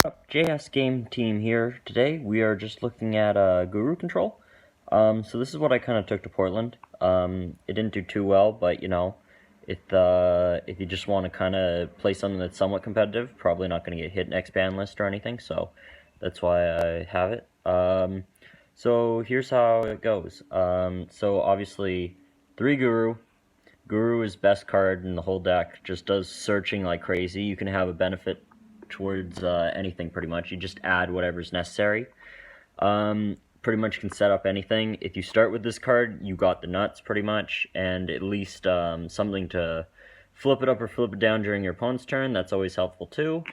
JS Game Team here. Today we are just looking at Guru Control. So this is what I kind of took to Portland. It didn't do too well, but if you just want to kind of play something that's somewhat competitive, probably not going to get hit in X ban list or anything. So that's why I have it. So here's how it goes. So obviously 3 Guru. Guru is best card in the whole deck. Just does searching like crazy. You can have a benefit towards anything pretty much. You just add whatever's necessary. Pretty much can set up anything. If you start with this card, you got the nuts pretty much, and at least something to flip it up or flip it down during your opponent's turn. That's always helpful too.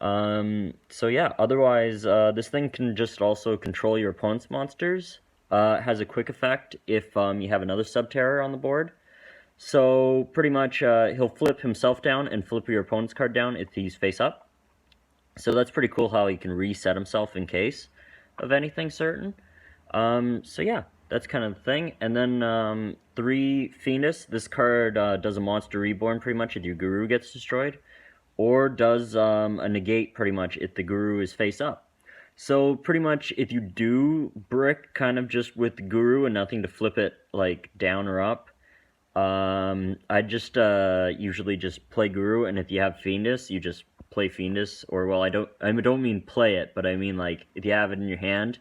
So yeah, otherwise, this thing can just also control your opponent's monsters. It has a quick effect if you have another Subterror on the board. So pretty much he'll flip himself down and flip your opponent's card down if he's face up. So that's pretty cool how he can reset himself in case of anything certain. So yeah, that's kind of the thing. And then 3 Fiendus. This card does a monster reborn pretty much if your Guru gets destroyed. Or does a negate pretty much if the Guru is face up. So pretty much if you do brick kind of just with the Guru and nothing to flip it like down or up, I just usually just play Guru, and if you have Fiendus, you just play Fiendus. Or well, I don't mean play it, but I mean like if you have it in your hand,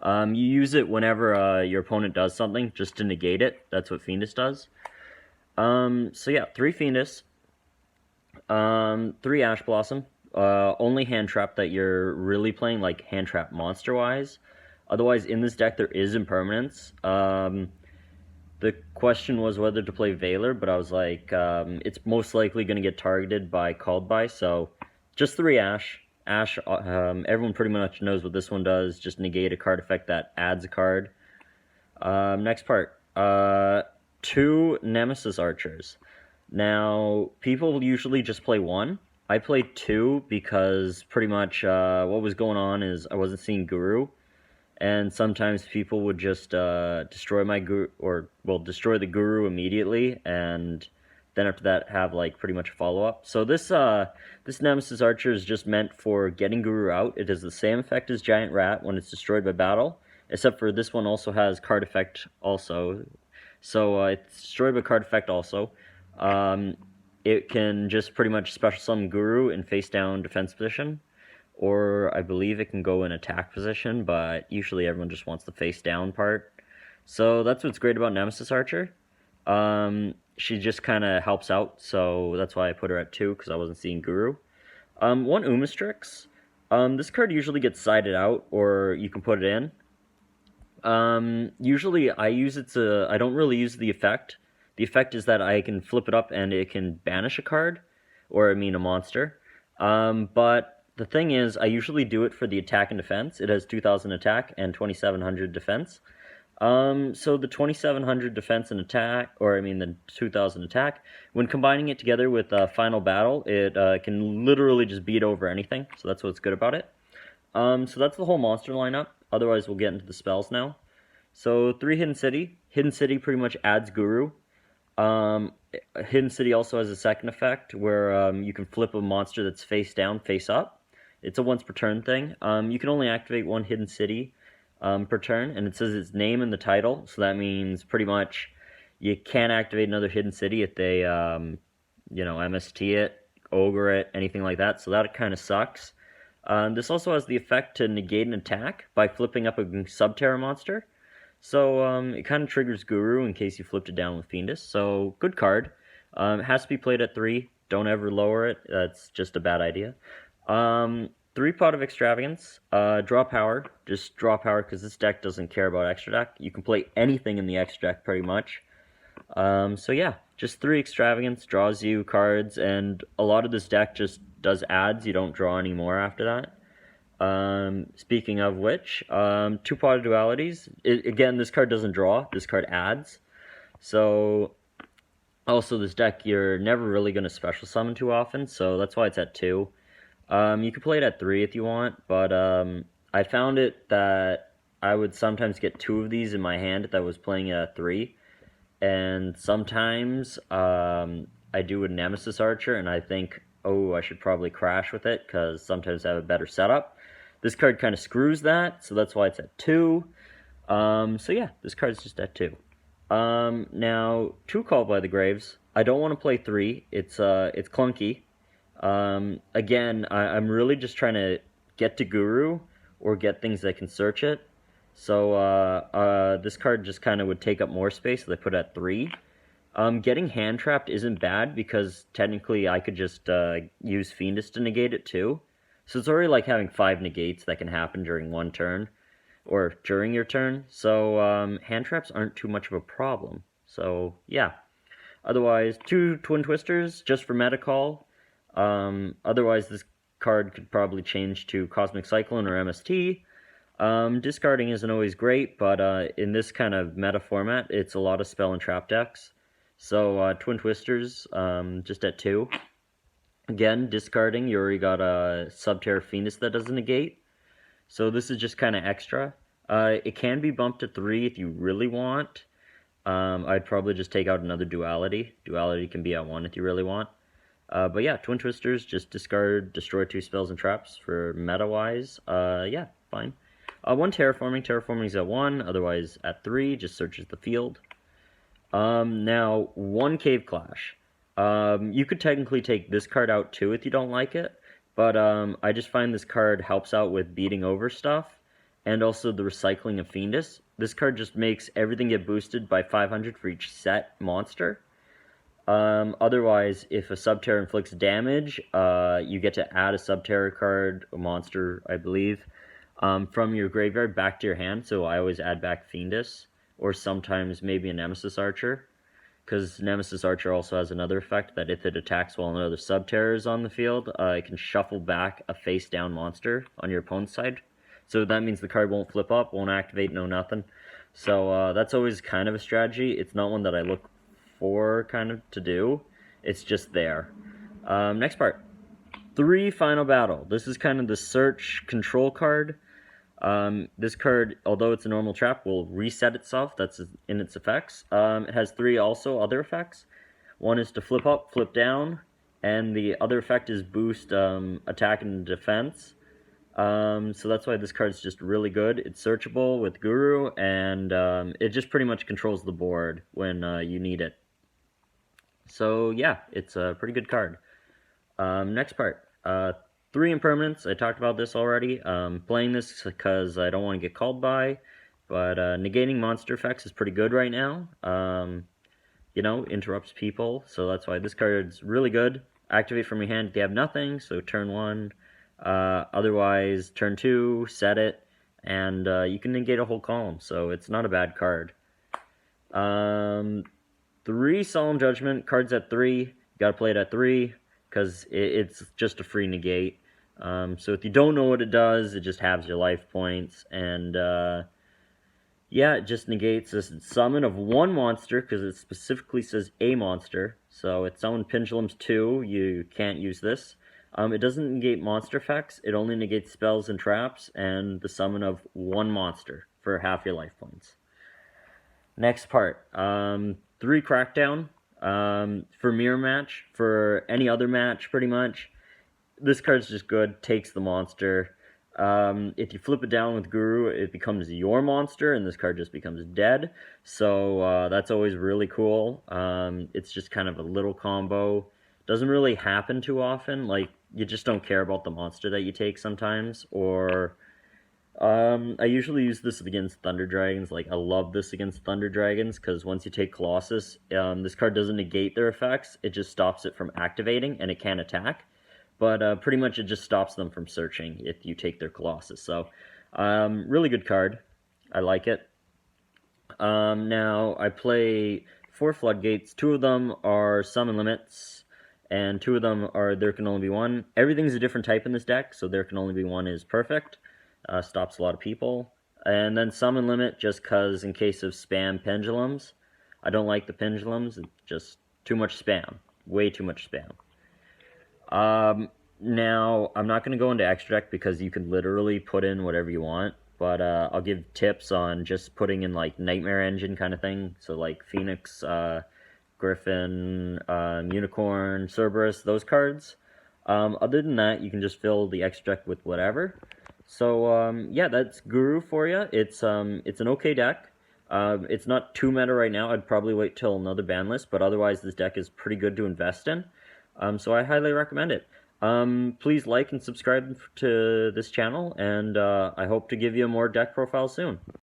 you use it whenever your opponent does something just to negate it. That's what Fiendus does. So yeah, 3 Fiendus, 3 Ash Blossom. Only hand trap that you're really playing, like hand trap monster wise. Otherwise, in this deck there is impermanence. The question was whether to play Valor, but I was like, it's most likely going to get targeted by Called By, so just 3 Ash. Ash, everyone pretty much knows what this one does, just negate a card effect that adds a card. Next part, 2 Nemesis Archers. Now, people usually just play 1. I played 2 because pretty much what was going on is I wasn't seeing Guru. And sometimes people would just destroy my Guru, or well, destroy the Guru immediately, and then after that have like pretty much a follow-up. So this Nemesis Archer is just meant for getting Guru out. It has the same effect as Giant Rat when it's destroyed by battle, except for this one also has card effect also. So it's destroyed by card effect also. It can just pretty much special summon Guru in face down defense position. Or I believe it can go in attack position, but usually everyone just wants the face down part. So that's what's great about Nemesis Archer. She just kind of helps out, so that's why I put her at 2, because I wasn't seeing Guru. 1 Umastrix. This card usually gets sided out, or you can put it in. Usually I use it to, I don't really use the effect. The effect is that I can flip it up and it can banish a card, or I mean a monster. But the thing is, I usually do it for the attack and defense. It has 2,000 attack and 2,700 defense. So the 2,700 defense and attack, or I mean the 2,000 attack, when combining it together with Final Battle, it can literally just beat over anything. So that's what's good about it. So that's the whole monster lineup. Otherwise, we'll get into the spells now. So 3 Hidden City. Hidden City pretty much adds Guru. Hidden City also has a second effect where you can flip a monster that's face down, face up. It's a once per turn thing. You can only activate 1 Hidden City per turn, and it says its name in the title, so that means pretty much you can't activate another Hidden City if they, MST it, Ogre it, anything like that, so that kind of sucks. This also has the effect to negate an attack by flipping up a Subterror monster, so it kind of triggers Guru in case you flipped it down with Fiendus, so good card. It has to be played at 3, don't ever lower it, that's just a bad idea. 3 Pot of Extravagance, draw power, just draw power because this deck doesn't care about extra deck. You can play anything in the extra deck pretty much. So yeah, just 3 Extravagance draws you cards, and a lot of this deck just does adds, you don't draw any more after that. Speaking of which, 2 Pot of Dualities, again, this card doesn't draw, this card adds. So also this deck you're never really going to special summon too often, so that's why it's at 2. You can play it at 3 if you want, but I found it that I would sometimes get 2 of these in my hand that was playing at 3, and sometimes I do a Nemesis Archer, and I think oh, I should probably crash with it because sometimes I have a better setup. This card kind of screws that, so that's why it's at 2. So yeah, this card's just at 2. Now, 2 Called by the Graves. I don't want to play 3. It's clunky. Again, I'm really just trying to get to Guru or get things that can search it. So this card just kind of would take up more space, so they put it at 3. Getting hand trapped isn't bad because technically I could just use Fiendus to negate it too. So it's already like having 5 negates that can happen during one turn or during your turn. So hand traps aren't too much of a problem. So yeah. Otherwise, 2 Twin Twisters just for meta call. Otherwise, this card could probably change to Cosmic Cyclone or MST. Discarding isn't always great, but in this kind of meta format, it's a lot of spell and trap decks. So Twin Twisters, just at 2. Again, discarding, you already got a Subterra Fiendus that doesn't negate. So this is just kind of extra. It can be bumped to 3 if you really want. I'd probably just take out another Duality. Duality can be at 1 if you really want. But yeah, Twin Twisters, just discard, destroy 2 spells and traps for meta-wise. Yeah, fine. 1 Terraforming. Terraforming's at 1, otherwise at 3, just searches the field. Now, 1 Cave Clash. You could technically take this card out too if you don't like it, but I just find this card helps out with beating over stuff, and also the recycling of Fiendus. This card just makes everything get boosted by 500 for each set monster. Otherwise, if a Subterra inflicts damage, you get to add a Subterra card, a monster, I believe, from your graveyard back to your hand, so I always add back Fiendus, or sometimes maybe a Nemesis Archer, because Nemesis Archer also has another effect that if it attacks while another Subterra is on the field, it can shuffle back a face-down monster on your opponent's side. So that means the card won't flip up, won't activate, no nothing. So that's always kind of a strategy. It's not one that I look for kind of to do. It's just there. Next part. 3 Final Battle. This is kind of the search control card. This card, although it's a normal trap, will reset itself. That's in its effects. It has 3 also other effects. One is to flip up, flip down, and the other effect is boost attack and defense. So that's why this card's just really good. It's searchable with Guru, and it just pretty much controls the board when you need it. So yeah, it's a pretty good card. Next part. 3 Impermanents. I talked about this already. Playing this because I don't want to get called by, but negating monster effects is pretty good right now. You know, interrupts people, so that's why this card's really good. Activate from your hand if you have nothing, so turn 1. Otherwise, turn 2, set it, and you can negate a whole column, so it's not a bad card. 3 Solemn Judgment. Cards at 3. You gotta play it at 3, because it's just a free negate. So if you don't know what it does, it just halves your life points, and yeah, it just negates this summon of 1 monster, because it specifically says a monster. So it's summon Pendulums 2, you can't use this. It doesn't negate monster effects, it only negates spells and traps, and the summon of 1 monster for half your life points. Next part, 3 Crackdown. For Mirror Match, for any other match pretty much, this card's just good, takes the monster. If you flip it down with Guru, it becomes your monster, and this card just becomes dead, so that's always really cool. It's just kind of a little combo. Doesn't really happen too often, like, you just don't care about the monster that you take sometimes, or I usually use this against Thunder Dragons. Like, I love this against Thunder Dragons, because once you take Colossus, this card doesn't negate their effects, it just stops it from activating, and it can attack, but pretty much it just stops them from searching if you take their Colossus, so really good card. I like it. Now, I play 4 Floodgates. 2 of them are Summon Limits, and 2 of them are There Can Only Be One. Everything's a different type in this deck, so There Can Only Be One is perfect. Stops a lot of people. And then Summon Limit, just because in case of spam pendulums. I don't like the pendulums, it's just too much spam. Way too much spam. Now, I'm not going to go into Extra Deck because you can literally put in whatever you want, but I'll give tips on just putting in, like, Nightmare Engine kind of thing. So, like, Phoenix, Griffin, Unicorn, Cerberus, those cards. Other than that, you can just fill the extra deck with whatever. So yeah, that's Guru for you. It's an okay deck. It's not too meta right now. I'd probably wait till another ban list, but otherwise this deck is pretty good to invest in. So I highly recommend it. Please like and subscribe to this channel, and I hope to give you more deck profiles soon.